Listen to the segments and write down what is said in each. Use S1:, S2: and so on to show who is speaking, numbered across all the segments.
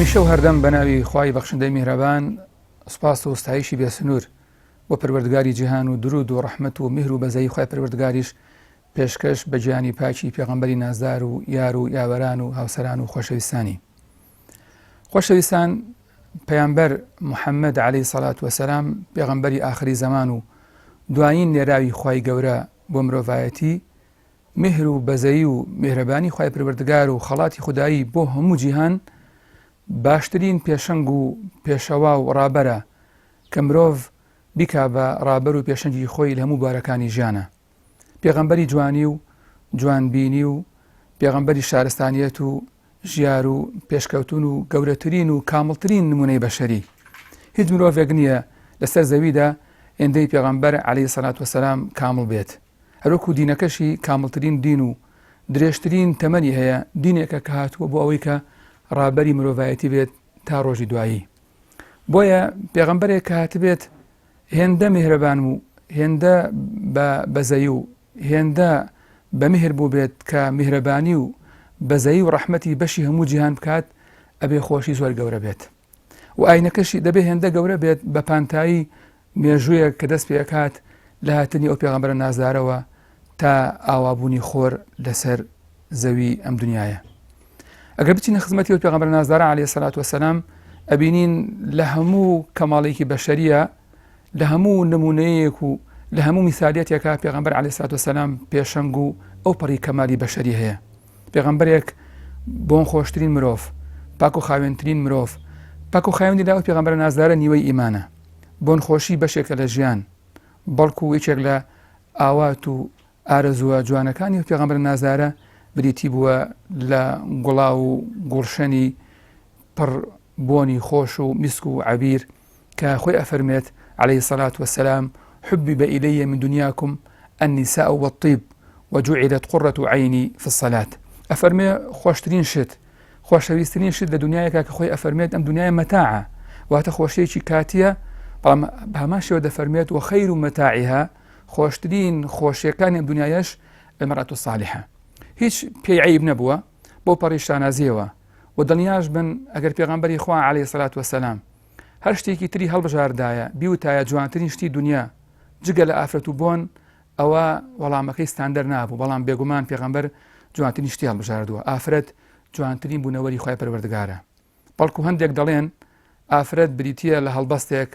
S1: هەمیشە و هەردەم بەناوی خوای بەخشندەی میهرەبان سوپاس و ستایشی بێسنوور بۆ پەروەردگاری جیهان و درود و ڕەحمەت و میهر و بەزەی خوای پەروەردگاریش پێشکەش بە گیانی پاکی پێغەمبەری نازدار و یار و یاوەران و هاوسەران و خۆشەویستانی. خۆشەویستان، پەیامبەر محەممەد عەلەیهی سەڵات وەسەلام پێغەمبەری ئاخری زەمان و دوایین نێراوی خوای گەورە بۆ مرۆڤایەتی، میهر و بەزەیی و میهرەبانی خوای پەروەردگار و خەڵاتی خودایی بۆ هەموو جیهان باشترین پێشەنگ و پێشەوا و ڕابەرە کە مرۆڤ بیکا بە ڕابەر و پێشەنگی خۆی لە هەموو بارەکانی ژیانە. پێغەمبەری جوانی و جوانبینی و پێغەمبەری شارستانیەت و ژیار و پێشکەوتون و گەورەترین و کامڵترین نمونەی بەشەری. هیچ مرۆڤێک نییە لەسەر زەویدا ئێندەی پێغەمبەر عەلەیهی سەڵات وەسەلام کامڵ بێت. هەروەکو دینەکەشی کامڵترین دین و درێژترین تەمەنی هەیە، دینێکە کە هاتووە بۆ ئەوەی کە ڕابەری مرۆڤایەتی بێت تا ڕۆژی دوایی. بۆیە پێغەمبەرێک کە هاتبێت هێندە میهرەبان و هێندە بە بەزەیی و هێندە بە میهر بوو بێت کە میهرەبانی و بەزەیی و ڕەحمەتی بەشی هەموو جیهان بکات، ئەبێ خۆشی زۆر گەورە بێت و ئاینەکەشی دەبێ هێندە گەورە بێت بە پانتایی مێژوویەک کە دەست پێکات لە هاتنی ئەو پێغەمبەرە نازدارەوە تا ئاوابوونی خۆر لەسەر زەوی ئەم دنیایە. ئەگەر بچینە خزمەتی ئەو پێغەمبەرە نازدارە عەلەیهی سەڵات وەسەلام، ئەبینین لە هەموو کەماڵێکی بەشەریە، لە هەموو نمونەیەک و لە هەموو میسالیەتێکە پێغەمبەر عەلەیهی سەڵات وەسەلام پێشەنگ و ئەو پەڕی کەمالی بەشەری هەیە. پێغەمبەرێک بۆن خۆشترین مرۆڤ، پاک و خاوێنترین مرۆڤ، پاک و خاوێنی لا ئەو پێغەمبەرە نازدارە نیوەی ئیمانە. بۆن خۆشی بەشێکە لە ژیان، بەڵکو یەکێک لە ئاوات و ئارەزووە جوانەکانی ئەو پێغەمبەرە نازدارە بریتی بووە لە گوڵاو و گوڵشەنی پڕ بۆنی خۆش و میسک و عەبیر کە خۆی ئەفەرمێت عەلەیهی سەڵات وەسەلام: حبب إلي من دنياكم النساء والطيب وجعلت قرة عيني في الصلاة. ئەفەرمێ خۆشترین شت، خۆشەویستترین شت لە دنیایەکە کە خۆی ئەفەرمێت ئەم دنیای مەتاعە، واتە خۆشەیەکی کاتیە، بەڵام بە هەمان شێوە دەفەرمێت وخەیر مەتاعیها، خۆشترین خۆشیەکانی ئەم دنیایەش المەرأة الصالحة. هیچ پێی عەیب نەبووە بۆ پەڕی شانازیەوە و دڵنیاش بن ئەگەر پێغەمبەری خوا عەلەیهی سەڵات وەسەلام هەر شتێکی تری هەڵبژاردایە بیوتایە جوانترین شتی دنیا جگە لە ئافرەت و بۆن، ئەوە وەڵامەکەی ستاندەر نابوو، بەڵام بێگومان پێغەمبەر جوانترین شتی هەڵبژاردووە. ئافرەت جوانترین بوونەوەری خوای پەروەردگارە، بەڵکو هەندێک دەڵێن ئافرەت بریتیە لە هەڵبەستێک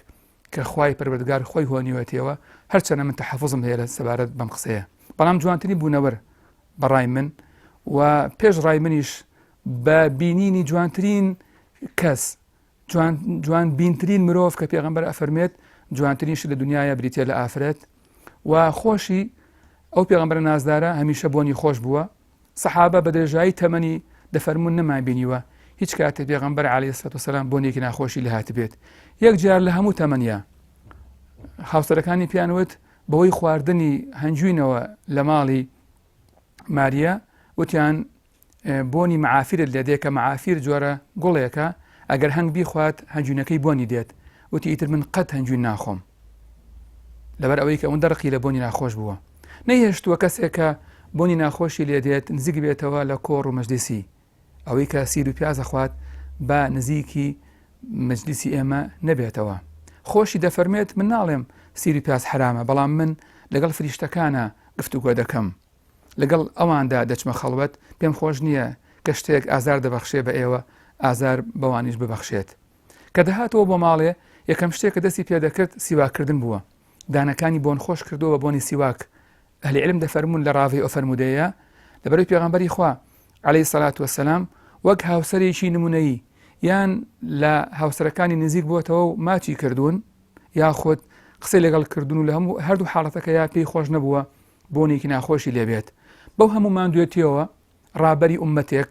S1: کە خوای پەروەردگار خۆی هۆنیوەتەوە، هەرچەنە من تەحەفوزم هەیە لە سەبارەت بەم قسەیە، بەڵام جوانترین بوونەوەر بەڕای من و پێش ڕای منیش بە بینینی جوانترین کەس، جوان بینترین مرۆڤ کە پێغەمبەر ئەفەرمێت جوانترین شت لە دنیاە بریتە لە ئافرەت و خۆشی ئەو پێغەمبەرە نازدارە هەمیشە بۆنی خۆش بووە. سەحابە بە درێژایی تەمەنی دەفەرمون نەمان بینیوە هیچ کاتێک پێغەمبەر عەلەیهی سەڵات وەسەلام بۆنێکی ناخۆشی لە هاتبێت. یەک جار لە هەموو تەمەنیە هاوسەرەکانی پیانوت بەوەی خواردنی هەنجوینەوە لە ماڵی ماریە، وتیان بۆنی مەعافیرت لێ دێت کە مەعافیر جۆرە گوڵێکە، ئەگەر هەنگ بیخوات هەنجوینەکەی بۆنی دێت. وتی ئیتر من قەت هەنجوین ناخۆم، لەبەر ئەوەی کە ئەوەندە ڕقی لە بۆنی ناخۆش بووە. نەیهێشتووە کەسێک کە بۆنی ناخۆشی لێ دێت نزیک بێتەوە لە کۆڕ و مەجلیسی، ئەوەی کە سیر و پیاز ئەخوات بە نزیکی مەجلیسی ئێمە نەبێتەوە. خۆشی دەفەرمێت من ناڵێم سیر و پیاز حرامە، بەڵام من لەگەڵ فریشتەکانە گفتوگۆ دەکەم، لەگەڵ ئەواندا دەچمە خەڵوەت، پێم خۆش نییە کە شتێک ئازار دەبەخشێ بە ئێوە ئازار بەوانیش ببەخشێت. کە دەهاتەوە بۆ ماڵێ یەکەم شتێک کە دەستی پێدەکرد سیواکردن بووە، دانەکانی بۆن خۆش کردووە بە بۆنی سیواک. ئەهلی عیلم دەفەرمون لە ڕاوی ئەو فەرمودەیە لەبەرەوەی پێغەمبەری خوا عەلەیهی سەڵات وەسەلام وەک هاوسەرێکی نمونەیی یان لە هاوسەرەکانی نزیک بووەتەوە و ماچی کردوون یاخود قسەی لەگەڵ کردوون و لە هەموو هەردوو حاڵەتەکە یا پێی خۆش نەبووە بۆنێکی ناخۆشی لێبێت. بەو هەموو ماندوێتیەوە ڕابەری ئومەتێک،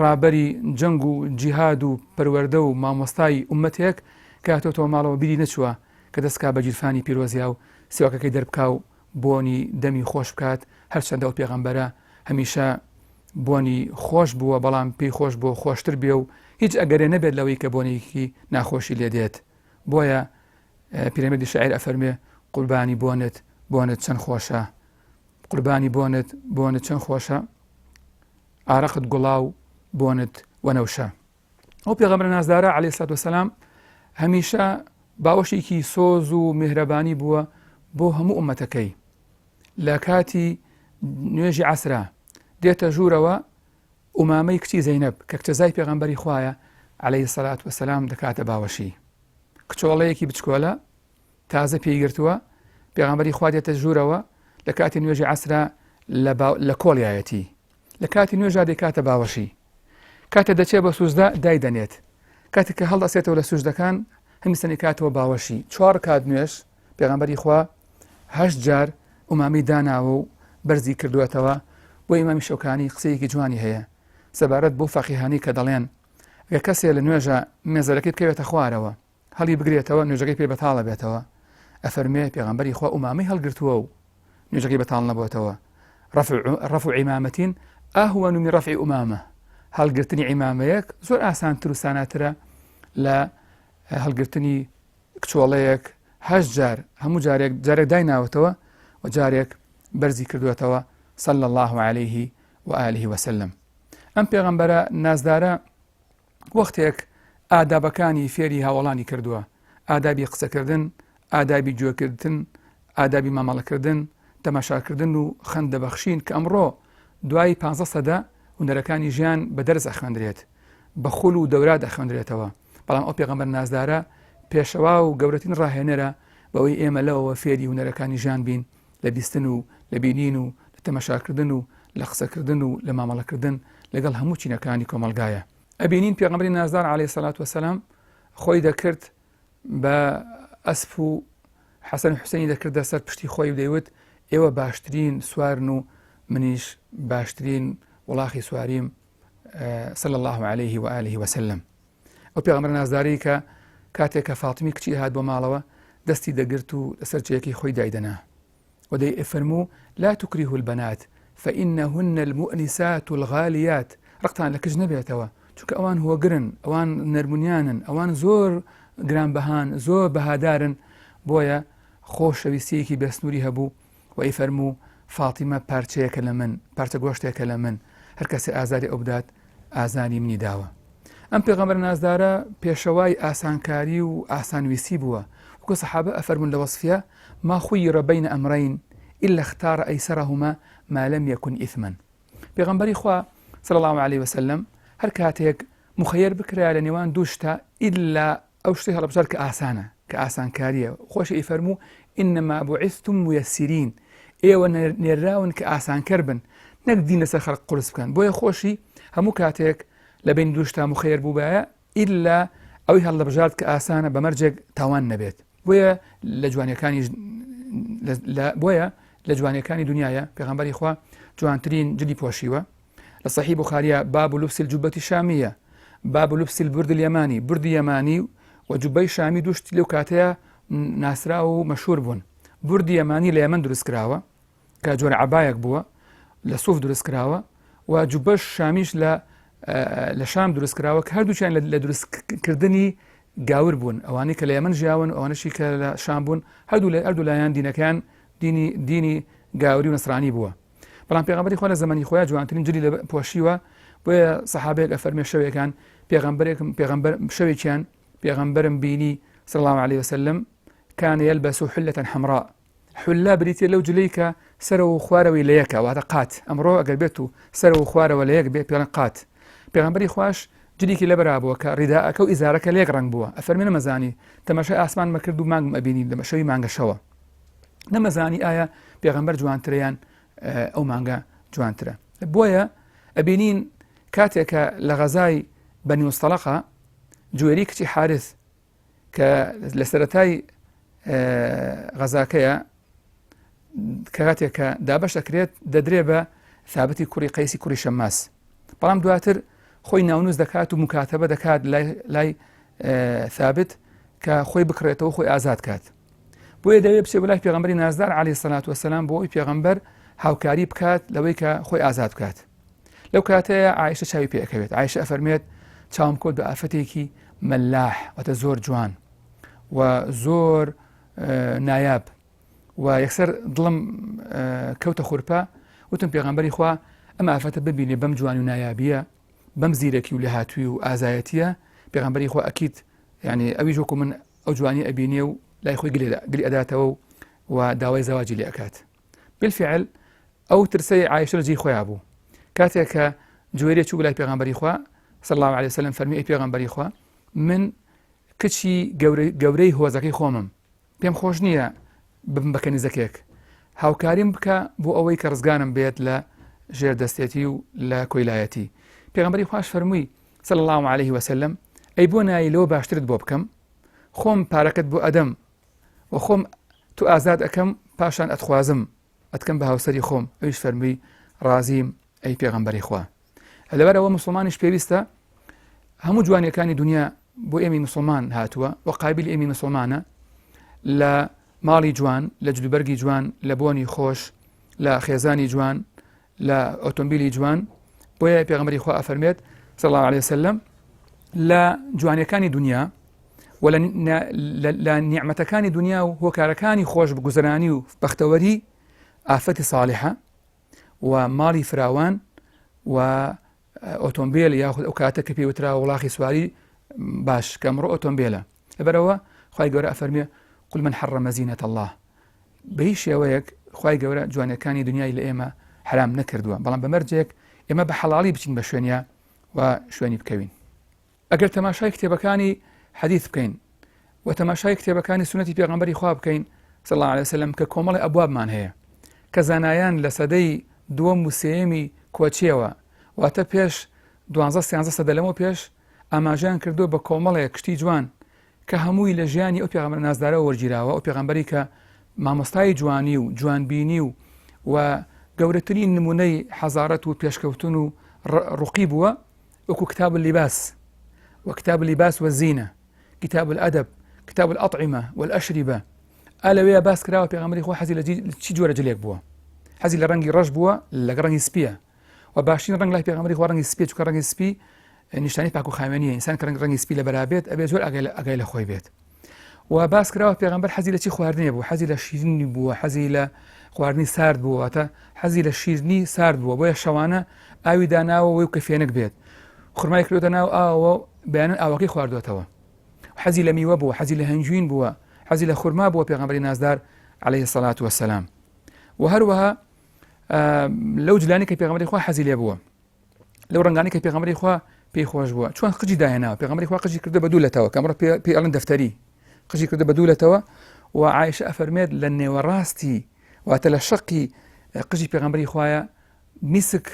S1: ڕابەری جەنگ و جیهاد و پەروەردە و مامۆستای ئومەتێک کە هاتۆتەوە ماڵەوە بیری نەچووە کە دەستکا بە گیرفانی پیرۆزیا و سیواکەکەی دەربکا و بۆنی دەمی خۆش بکات. هەرچەندە ئەو پێغەمبەرە هەمیشە بۆنی خۆش بووە، بەڵام پێی خۆش بۆ خۆشتر بێ و هیچ ئەگەرێ نەبێت لەوەی کە بۆنێکی ناخۆشی لێ دێت. بۆیە پیرەمێردی شاعیر ئەفەرمێ قوربانی بۆنت چەند خۆشە، قوربانی بۆنت چەند خۆشە، ئارەقت گوڵاو بۆنت وەنەوشە. ئەو پێغەمبەر نازدارە عەلەیهی سەلات وەسەلام هەمیشە باوەشێکی سۆز و میهرەبانی بووە بۆ هەموو ئومەتەکەی. لە کاتی نوێژی عەسرا دێتە ژوورەوە ئومامەی کچی زەینەب کە کچەزای پێغەمبەری خوایە عەلەیهی سەلات وەسەلام دەکاتە باوەشی. کچۆڵەیەکی بچکۆلە تازە پێیگرتووە پێغەمبەری خوا دێتە ژوورەوە لە کاتی نوێژی عەسرا لە کۆڵیایەتی، لە کاتی نوێژا دەکاتە باوەشی. کاتە دەچێت بە سوزدا دایدەنێت، کاتێک کە هەڵدەسێتەوە لە سوژدەکان هەمیستەنی کاتەوە باوەشی. 4 کات نوێژ پێغەمبەری خوا 8 جار ئومامی داناوە و بەرزی کردوێتەوە. بۆ ئیمامی شەوکانی قسەیەکی جوانی هەیە سەبارەت بۆ فەقیهانی کە دەڵێن ئەگە کەسێ لە نوێژە مێزەرەکەی بکەوێتە خوارەوە هەڵی بگرێتەوە نوێژەکەی پێ بەتاڵە بێتەوە، ئەفەرمێ پێغەمبەری خوا ئومامی هەڵگرتووە و نوێژەکەی بەتاڵ نەبووەتەوە. ڕەفع عیمامەتین ئاهوەن من ڕەفعی ئومامە، هەڵگرتنی عیمامەیەک زۆر ئاسانتر و ساناترە لە هەڵگرتنی کچۆڵەیەک 8 جار هەموو جارێک دایناوەتەوە و جارێک بەرزی کردوێتەوە صلى الله عليه وآله وسلم. ئەم پێغەمبەرە نازدارە وەختێک ئادابەکانی فێری هاوڵانی کردووە، ئادابی قسەکردن، ئادابی گوێکردن، ئادابی مامەڵەکردن، تەماشاکردن و خەندەبەخشین کە ئەمڕۆ دوای 15 سەدە هونەرەکانی ژیان بە دەرز ئەخوێندرێت، بە خول و دەورا دەخوێندرێتەوە. بەڵام ئەو پێغەمبەر نازدارە پێشەوا و گەورەترین ڕاهێنەرە بەوەی ئێمە لەوەوە فێری هونەرەکانی ژیان بین لە بیستن و لە بینین و لە تەماشاکردن و لە قسەکردن و لە مامەڵەکردن لەگەڵ هەموو چینەکانی کۆمەلگایە. ئەبینین پێغەمبەری نازدار عەلەیهی سەلات وەسەلام خۆی دەکرد بە ئەسپ و حەسەن و حوسێنی دەکردە سەر پشتی خۆی و دەیوت ئێوە باشترین سوارن و منیش باشترین وڵاخی سواریم صلى الله عليه وآله وسلم. ئەو پێغەمبەر نازداری کە کاتێک کە فاتمی کچی هات بۆ ماڵەوە دەستی دەگرت و لەسەر جێیەکی خۆی دایدەنا و دەیفەرموو لا تكرهوا البنات فإنهن المؤنسات الغاليات. ڕقتان لە کچ نەبێتەوە چونکە ئەوان هۆگرن، ئەوان نەرمونیانن، ئەوان زۆر گرانبەهان، زۆر بەهادارن. بۆیە خۆشەویستیەکی بێسنووری هەبوو و ئەیفەرموو فاتیمە پارچەیەکە لە من، پارچە گۆشتێکە لە من، هەر کەسێ ئازاری ئەو بدات ئازانی منی داوە. ئەم پێغەمبەر نازدارە پێشەوای ئاسانکاری و ئاسانویستی بووە. وەکو سەحابە ئەفەرمون لە وەصفیە ما خير بين أمرين إلا اختار أيسرهما ما لم يكن إثما. پێغەمبەری خوا صلى الله عليه وسلم هەر کاتێک مخەیر بکرا لە نێوان دووشتە ئیلا ئەو شتەی هەڵەبژار کە ئاسانە، کە ئاسانکاریە. خۆشی ئەیفەرموو إنما بعثتم ميسرين، ئێوە نێراون کە ئاسانکەر بن، نەک دینە سەر خەڵک قورس بکەن. بۆیە خۆشی هەموو کاتێک لە بین دووشتا مخەیر بوو بایە ئیلا ئەوی هەڵەبژارد کە ئاسانە بەمەرجێک تاوان نەبێت. بۆیە لە جوانیەکانی دنیاە پێغەمبەری خوا جوانترین جلی پۆشیوە. لە صحیح بوخاریە باب لبس الجبة الشامية، باب لبس البرد اليماني، بردی یەمانی و جوبەی شامی دوشتی لەو کاتەیە ناسرا و مەشهور بوون. بردی یەمانی لە یەمەن دروست کراوە کە جۆرە عەبایەک بووە، لە سوف دروست کراوە و جوبەش شامیش لە شام دروست کراوە کە هەردووچیان لە دروستکردنی گاور بوون. ئەوانەی کە لە یەمەن ژیاون، ئەوانەشی کە لە شام بوون، هەردوو لایەن دینەکان دینی گاوری و نەسرانی بووە. بەڵام پێغەمبەری خوا لە زەمانی خۆیان جوانترین جلی لە پۆشیوە. بۆیە سەحابەیەک ئەفەرمێ شەوێکان شەوێکیان پێغەمبەرم بینی صلى الله عليه وسلم كان يلبس حلة حمراء. حلة بریتە لەو جلەی کە سەرە و خوارەوەی لە یەکە، واتە قات. ئەمڕۆ ئەگەر بێت و سەرە و خوارەوە لە یەک بێت پێڵەن قات. پێغەمبەری خواش جلیکی لەبەرابووە کە ڕیداءەکە و ئیزارەکە لە یەک ڕەنگ بووە. ئەفەرمێ نەمەزانی تەماشای ئاسمان مەکرد و مانگم ئەبینی لە شەوی مانگەشەوە، نەمەزانی ئایا پێغەمبەر جوانترەیان ئەو مانگە جوانترە. بۆیە ئەبینین کاتێکە لە غەزای بەنی مستەڵەقە جوێری کچی حارث کە لە سەرەتای غەزاکەیە کاتێکە دابەش دەکرێت دەدرێ بە ثابتی کوڕی قەیسی کوڕی شەماس. بەڵام دواتر خۆی ناونووس دەکات و مکاتەبە دەکات لای ثابت کە خۆی بکڕێتەوە خۆی ئازاد کات. بۆیە دەوێت بچێ بۆ لای پێغەمبەری نازدار عەلەیهی سەلات وەسەلام بۆ ئەوی پێغەمبەر هاوکاری بکات لەوەی کە خۆی ئازاد بکات. لەو کاتەیە عایشە چاوی پێ ئەکەوێت. عایشە ئەفەرمێت چاوم کۆت بە ئافەتێکی مەلاح، واتە زۆر جوان و زۆر نایاب و یەکسەر دڵم کەوتە خورپە. وتم پێغەمبەری خوا ئەم ئافەتە ببینێ بەم جوانی و نایابیە، بەم زیرەکی و لەهاتووی و ئازایەتیە پێغەمبەری خوا ئەکید یعنی ئەویش وەکو من ئەو جوانی ئەبینێ و لای خۆی گلی ئەداتەوە و داوای زەواجی لێ ئەکات. بالفعل ئەو ترسەی عایشە لە جێی خۆیان بوو کاتێک کە جوێرێ چوو لای پێغەمبەری خوا صلی الله عليه وسلم فەرمی ئەی پێغەمبەری خوا من کچی گەورەی هۆزەکەی خۆمم پێم خۆش نییە ببم بە کەنیزەکێک هاوکاریم بکە بۆ ئەوەی کە ڕزگارم بێت لە ژێر دەستێتی و لە کۆیلایەتی. پێغەمبەری خوش فەرمووی صلی الله عليه وسلم ئەی بۆ نایی لەوە باشترت بۆ بکەم خۆم پارەکەت بۆ ئەدەم و خۆم تو ئازاد ئەەکەم پاشان ئەتخوازم ئەتکەم بە هاوسەری خۆم. ئەویش فەرمووی ڕازیم ئەی پێغەمبەری خوا. لەبەرەوە مسلمانیش پێویستە هەموو جوانیەکانی دنیا بۆ ئێمە مسلمان هاتووە و قابل ئێمە مسلمانە لە ماڵی جوان لە جلوبەرگی جوان لە بۆنی خۆش لە خێزانی جوان لە ئۆتۆمبیلی جوان بۆیە پێغەمبەری خوا ئەفەرمێت صلی الله عليه وسلم لە جوانیەکانی دنیا و لە نیعمەتەکانی دنیا و هۆکارەکانی خۆش بگوزەرانی و بەختەوەری ئافەتی ساڵحە و ماڵی فراوان و ئۆتۆمبیل یاخود ئەو کاتە کە پێوترا وڵاخی سواری باش کە ئەمڕۆ ئۆتۆمبیلە. لەبەرەوە خوای گەورە ئەفەرمێ قل من حرم زینة الله بە هیچ شێوەیەک خوای گەورە جوانەکانی دنیای لە ئێمە حرام نەکردووە بەڵام بەمەرجێک ئێمە بە حەڵاڵی بچین بە شوێنیا و شوێنی بکەوین. ئەگەر تەماشای کتێبەکانی حەدیث بکەین و تەماشای کتێبەکانی سنەتی پێغەمبەری خوا بکەین صلی الله عليه وسلم کە کۆمەڵی ئەبوابمان هەیە کە زانایان لە سەدەی دووەم و سێیەمی کۆچیەوە واتە پێش 12-13 سەدە لەمەوە پێش ئاماژیان کردو بە کۆمەڵێک کشتی جوان کە هەمووی لە ژیانی ئەو پێغەمبەر نازدارەوە وەرگیراوە ئەو پێغەمبەری کە مامۆستای جوانی و جوانبینی و گەورەترین نمونەی حەزارەت و پێشکەوتن و ڕوقی بووە وەکو کتاب اللباس وكتاب اللباس والزينة كتاب الأدب كتاب الأطعمة والأشربة ألا باس كراوة بيغمري خو حزي لشي جورة جليك بوا حزي لرنجي رج بوا لرنجي سبيا وباشين رنج له بيغمري خو رنجي سبيا چونکە رنجي سبي نیشتانی پاک و خاوێنیە ئینسان کە رنجی سپی لە بەرابێت ئەبێ زۆر ئەگای لە خۆی بێت و باس کراوە پێغەمبەر حەزی لە چی خواردنێ بوو حەزی لە شیرنی بووە حەزی لە خواردنی سارد بووە واتە حەزی لە شیرنی سارد بووە بۆیە شەوانە ئاوی داناوە وەی کەفێنک بێت خورمای کردۆتە ناو ئاوە بەیانەن ئاوەکەی خواردوێتەوە حەزی لە میوە بووە حەزی لە هەنجوین بووە حەزی لە خورما بووە پێغەمبەری نازدار عليه الصلاة والسلام و هەروەها لەو جلانی کە پێغەمبەری خوا حەزی لێ بووە لەو ڕەنگانی کە پێغەمبەری خوا پێی خۆش بووە چۆن قژی داهێناوە پێغەمبەری خوا قژی کردە بە دوولەتەوە کە ئەمڕۆ پێی ئەڵێن دەفتەری قژی کردە بە دوولەتەوە و عایشە ئەفەرمێت لە نێوەڕاستی واتە لە شەقی قژی پێغەمبەری خوایە میسک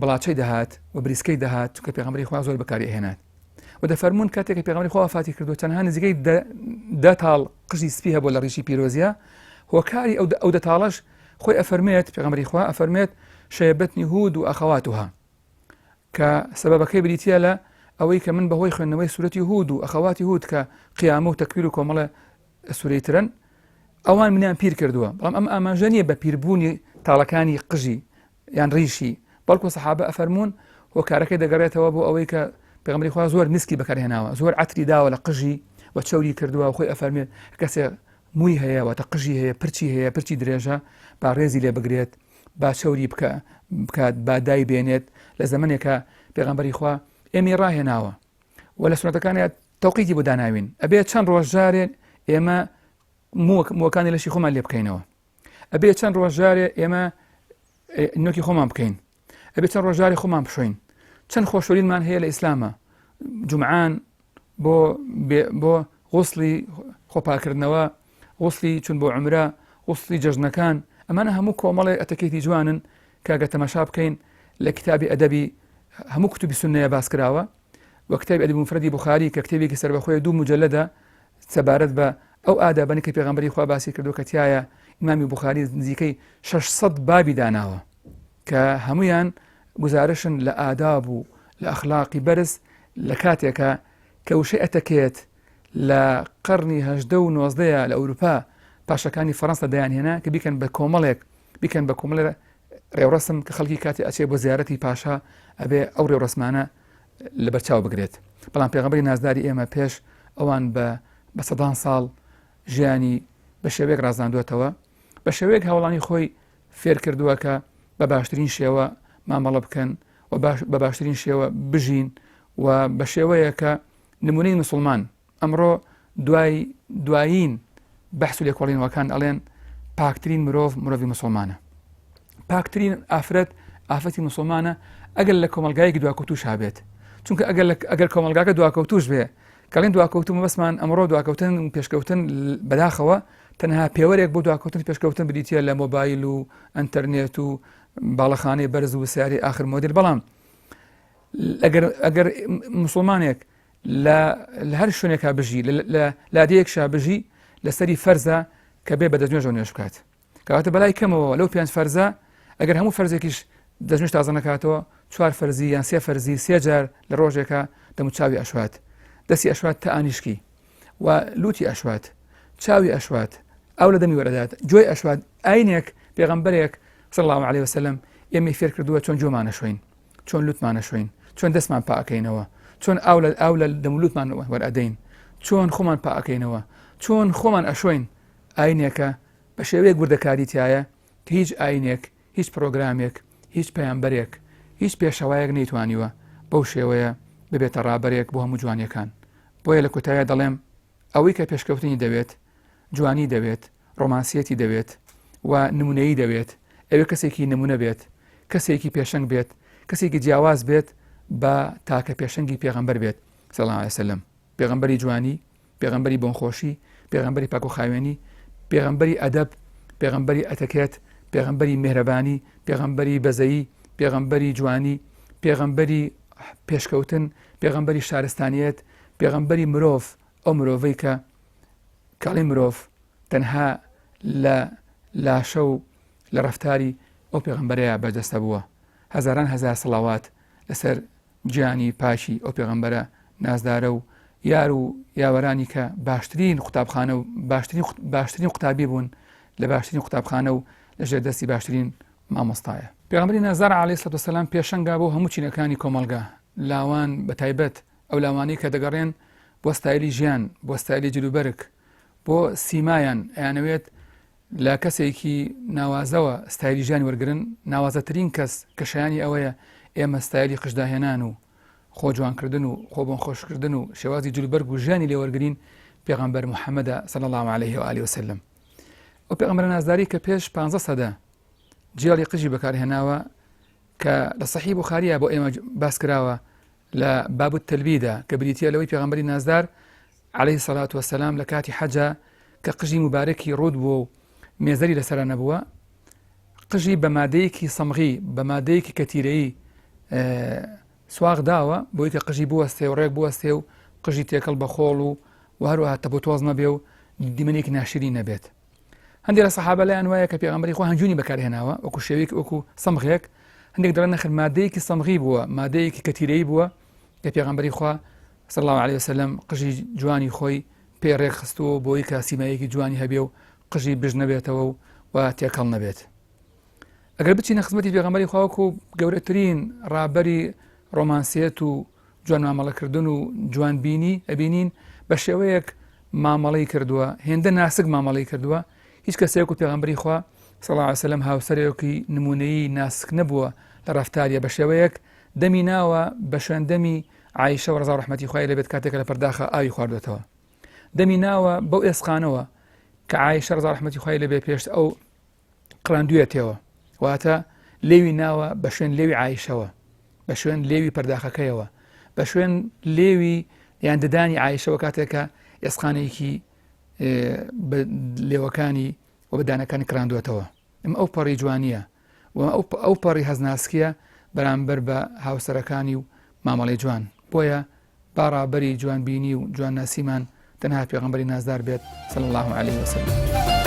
S1: بڵاچەی دەهات و بریسکەی دەهات چونکە پێغەمبەری خوا زۆر بەکاری هێنات و دەفەرمون کاتێک کە پێغەمبەری خوا وفاتی کردووە تەنها نزیکەی 10 تاڵ قژی سپی هەبووە لە ڕیشی پیرۆزیە هۆکاری ئەو 10 تاڵەش خۆی ئەفەرمێت پێغەمبەری خوا ئەفەرمێت شەیبەتنی هود و ئەخەواتها کە سەبەبەکەی بریتە لە ئەوەی کە من بەهۆی خوێندنەوەی سورەتی هود و ئەخەواتی هود کە قیامە و تەکویر و کۆمەڵە سورەی ترن ئەوان منیان پیر کردووە بەڵام ئەم ئاماژە نییە بە پیربوونی تاڵەکانی قژی یان ڕیشی بەڵکو سەحابە ئەفەرمون هۆکارەکەی دەگەڕێتەوە بۆ ئەوەی کە پێغەمبەری خوا زۆر مسکی بەکارهێناوە زۆر عەتری داوە لە قژی و چەوری کردووە و خۆی ئەفەرمێت کەسێ مووی هەیە واتە قژی هەیە پرچی هەیە پرچی درێژە با ڕێزی لێ بگرێت با چەوری بکات با دای بێنێت لە زەمانێکە پێغەمبەری خوا ئێمە ڕاهێناوە و لە سنەتەکانیان تەوقیتی بۆ داناوین ئەبێت چەند ڕۆژجارێ ئێمە مووەکانی لەشی خۆمان لێ بکەینەوە ئەبێت چەند ڕۆژجارێ ئێمە نوکی خۆمان بکەین ئەبێت چەند ڕۆژجاری خۆمان بشۆین چەند خۆشوەرینمان هەیە لە ئیسلامە جومعان بۆ غوسڵی خۆپاکردنەوە غوسڵی چون بۆ عومرە غوسڵی جەژنەکان ئەمانە هەموو کۆمەڵێ ئەتەکێتی جوانن کاگە تەماشا بکەین لە کتابی ئەدەبی هەموو کتوبی سونەیە باس کراوە و کتابی ئەدەبی مفرەدی بوخاری کە کتێبێکی سەربەخۆیە 2 مجەلەدە سەبارەت بە ئەو ئادابانی کە پێغەمبەری خوا باسی کردو کە تایە ئیمامی بوخاری نزیکەی 600 بابی داناوە کە هەمویان گزارشن لە ئاداب و لە ئەخلاقی بەرز لە کاتێکە کە وشەی ئەتەکێت لە قەرنی 18 و 19 لە ئەوروپا پاشەکانی فەڕەنسا دەیانهێنا کە بیکەن بە کۆمەڵێک بیکەن بە کۆمەڵێ ڕێوڕەسم کە خەڵکی کاتی ئەچێ بۆ زیارەتی پاشا ئەبێ ئەو ڕێوڕەسمانە لە بەرچاو بگرێت بەڵام پێغەمبەری نازداری ئێمە پێش ئەوان بە سەدان ساڵ ژیانی بە شێوەیەک ڕازاندوێتەوە بە شێوەیەک هەوڵانی خۆی فێر کردووە کە بە باشترین شێوە مامەڵە بکەن و بە باشترین شێوە بژین و بە شێوەیە کە نمونەی مسلمان ئەمڕۆ دوایین بەحس و لێکۆڵینەوەکان ئەڵێن پاکترین مرۆڤی مسلمانە، پاکترین ئافرەتی مسلمانە ئەگەر لە کۆمەلگایەکی دواکەوتوش هابێت. چونکە ئەگەر کۆمەلگاکە دواکەوتوش بێ کەڵێن دواکەوتن بەسمان ئەمڕۆ دواکەوتن و پێشکەوتن بەداخەوە تەنها پێوەرێک بۆ دواکەوتن پێشکەوتن بریتە لە مۆبایل و ئەنتەرنێت و باڵەخانەی بەرز و سیاری ئاخر مۆدل. بەڵام ئەگەر مسلمانێک لە هەر شوێنێکا بژی لە لادەیەکشا بژی لەسەری فەرزە کە بێ بە دەستنوێژ نوێژ بکات، کەواتە بەلای کەمەوە لەو 5 فەرزە ئەگەر هەموو فەرزێکیش دەستنوێژ تازە نەکاتەوە 4 فەرزی یان 3 فەرزی 3 جار لە ڕۆژێکە دەموچاوی ئەشوات، دەستی ئەشوات تا ئانیشکی و لوتی ئەشوات، چاوی ئەشوات، ئەو لە دەمی وەرەدات، جۆی ئەشوات. ئاینێک پێغەمبەرێک صلی الله عليه وسلم ئێمەی فێر کردووە چۆن جۆمانە شوین، چۆن لوتمانە شوین، چۆن دەستمان پاکەینەوە، چۆن ئاو لە دەمولوتمان وەرئەدەین، چۆن خۆمان پاکەینەوە، چۆن خۆمان ئەشوین. ئاینێکە بە شێوەیەک وردەکاری تایە کە هیچ ئاینێک، هیچ پرۆگرامێک، هیچ پەیامبەرێک، هیچ پێشەوایەک نەیتوانیوە بەو شێوەیە ببێتە ڕابەرێک بۆ هەموو جوانیەکان. بۆیە لە کۆتاییە دەڵێم ئەوەی کە پێشکەوتنی دەوێت، جوانی دەوێت، ڕۆمانسیەتی دەوێت و نمونەیی دەوێت، ئەوێ کەسێکی نمونە بێت، کەسێکی پێشەنگ بێت، کەسێکی جیاواز بێت بە تاکە پێشەنگی پێغەمبەر بێت صلی الله علیه وسلم، پێغەمبەری جوانی، پێغەمبەری بۆنخۆشی، پێغەمبەری پاک و خاوێنی، پێغەمبەری ئەدەب، پێغەمبەری ئەتەکێت، پێغەمبەری میهرەبانی، پێغەمبەری بەزەیی، پێغەمبەری جوانی، پێغەمبەری پێشکەوتن، پێغەمبەری شارستانیەت، پێغەمبەری مرۆڤ، ئەو مرۆڤەی کە کاڵی مرۆڤ تەنها لە لاشە و لە ڕەفتاری ئەو پێغەمبەرەیە بەردەستە بووە. هەزاران هەزار سەڵاوات لەسەر گیانی پاشی ئەو پێغەمبەرە نازدارە و یار و یاوەرانی کە باشترین قوتابخانە و باشترین قوتابی بوون لە باشترین قوتابخانە و لەژێر دەستی باشترین مامۆستایە. پێغەمبەری نازدار عەلەیهی سەلاتو وەسەلام پێشەنگا بۆ هەموو چینەکانی کۆمەلگا، لاوان بە تایبەت ئەو لاوانەی کە دەگەڕێن بۆ ستایلی ژیان، بۆ ستایلی جلوبەرگ، بۆ سیمایان ئەیانەوێت لە کەسێکی ناوازەوە ستایلی ژیانی وەرگرن. ناوازەترین کەس کە شایانی ئەوەیە ئێمە ستایلی قشداهێنان و خۆ جوانکردن و خۆ بۆن خۆشکردن و شێوازی جلوبەرگ و ژیانی لێوەرگرین پێغەمبەر محەممەدە صلی الله عليه و آله وسلم. ئەو پێغەمبەر نازداری کە پێش 15 سەدە جیاڵی قژی بەکارهێناوە کە لە سەحیح بوخاریە بۆ ئێمە باس کراوە لە باب التەلبیدە کە بریتە لەوەی پێغەمبەری نازدار عەلەیهی سەلاتو وەسەلام لە کاتی حەجە کە قژی مبارەکی ڕوود بووە و مێزەری لەسەرە نەبووە، قژی بە مادەیەکی سەمغی، بە مادەیەکی کەتیرەیی سواغ داوە بۆی کە قژی بوەستێ و ڕێک بوەستێ و قژی تێکەڵ بە خۆڵ و هەروەها تەبوتۆز نەبێ و دیمەنێکی ناشری نەبێت. هەندێک لە سەحابە لایەن وایە کە پێغەمبەری خۆ هەنجوونی بەکارهێناوە وەکو شێوەیەک وەکو سەمغێک، هەندێک دەڵێن نەخێر مادەیەکی سەمغی بووە، مادەیەکی کەتیرەیی بووە کە پێغەمبەری خوا صلی الله عليه وسلم قژی جوانی خۆی پێ ڕێک خستووە بۆی کە سیمایەکی جوانی هەبێ و قژی بژ نەبێتەوە و تێکەڵ نەبێت. ئەگەر بچینە خزمەتی پێغەمبەری خوا وەکو گەورەترین ڕابەری ڕۆمانسیەت و جوان مامەڵەکردن و جوانبینی ئەبینین بە شێوەیەک مامەڵەی کردووە، هێندە ناسک مامەڵەی کردووە. هیچ کەسێک و پێغەمبەری خوا صلی الله عليه وسلم هاوسەرێکی نمونەیی ناسک نەبووە لە ڕەفتاریە، بە شێوەیەک دەمی ناوە بە شوێندەمی عایشە و ڕەزا و ڕەحمەتی خوای لێبێت کاتێک لە پەرداخە ئاوی خواردوێتەوە، دەمی ناوە بەو ئێسقانەوە کە عایشە ڕەزا و ڕەحمەتی خوای لێبێ پێش ئەو قڕاندوێتەوە، واتە لێوی ناوە بە شوێن لێوی عایشەوە، بە شوێن لێوی پەرداخەکەیەوە، بە شوێن لێوی یان ددانی عایشەوە کاتێکە ئێسقانێکی لێوەکانی و بەدانەکانی کراندوێتەوە. ئەمە ئەو پەڕی جوانیە و ئەو پەڕی هەزناسکیە بەرامبەر بە هاوسەرەکانی و مامەڵەی جوان. بۆیە باڕابەری جوانبینی و جوان ناسیمان تەنها پێغەمبەری نازدار بێت صلی الله عليه وسلم.